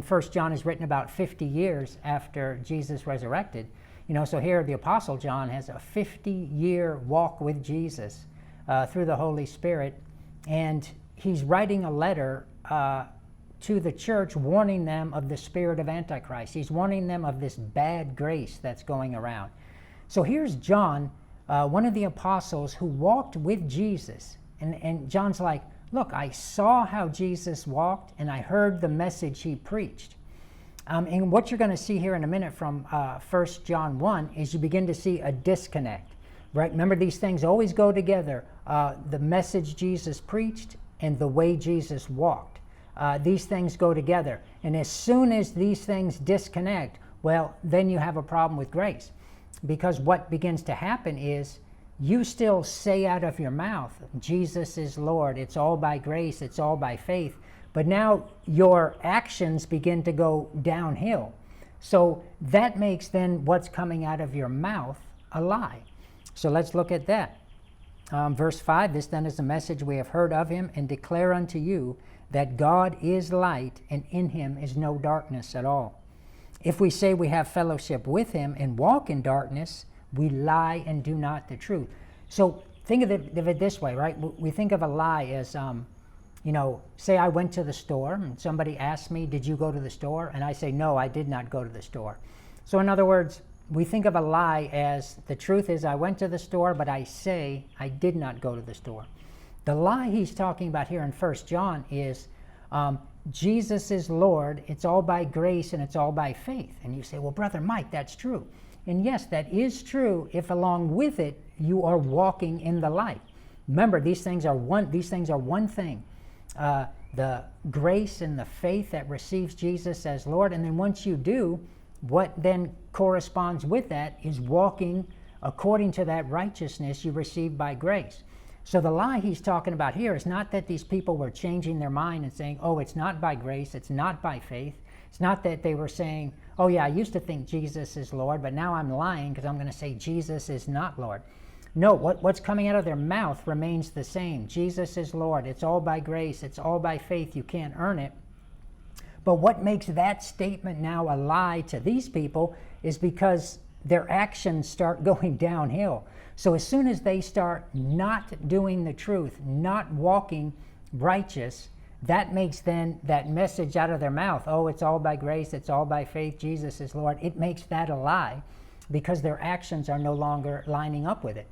First John is written about 50 years after Jesus resurrected. So here the Apostle John has a 50-year walk with Jesus through the Holy Spirit, and he's writing a letter to the church, warning them of the spirit of Antichrist. He's warning them of this bad grace that's going around. So here's John, one of the apostles who walked with Jesus, and John's like, look, I saw how Jesus walked, and I heard the message he preached. And what you're going to see here in a minute from 1 John 1 is you begin to see a disconnect, right? Remember, these things always go together. The message Jesus preached and the way Jesus walked. These things go together. And as soon as these things disconnect, well, then you have a problem with grace. Because what begins to happen is you still say out of your mouth, Jesus is Lord, it's all by grace, it's all by faith. But now your actions begin to go downhill. So that makes then what's coming out of your mouth a lie. So let's look at that. Verse 5, this then is the message we have heard of him and declare unto you that God is light and in him is no darkness at all. If we say we have fellowship with him and walk in darkness, we lie and do not the truth. So think of it this way, right? We think of a lie as, say I went to the store and somebody asked me, did you go to the store? And I say, no, I did not go to the store. So in other words, we think of a lie as the truth is I went to the store, but I say I did not go to the store. The lie he's talking about here in 1 John is Jesus is Lord, it's all by grace and it's all by faith. And you say, well, Brother Mike, that's true. And yes, that is true if along with it you are walking in the light. Remember, these things are one thing. The grace and the faith that receives Jesus as Lord, and then once you do, what then corresponds with that is walking according to that righteousness you received by grace. So the lie he's talking about here is not that these people were changing their mind and saying, oh, it's not by grace, it's not by faith. It's not that they were saying, oh yeah, I used to think Jesus is Lord, but now I'm lying because I'm going to say Jesus is not Lord. No, what's coming out of their mouth remains the same. Jesus is Lord. It's all by grace. It's all by faith. You can't earn it. But what makes that statement now a lie to these people is because their actions start going downhill. So as soon as they start not doing the truth, not walking righteous, that makes then that message out of their mouth, oh, it's all by grace, it's all by faith, Jesus is Lord, it makes that a lie because their actions are no longer lining up with it.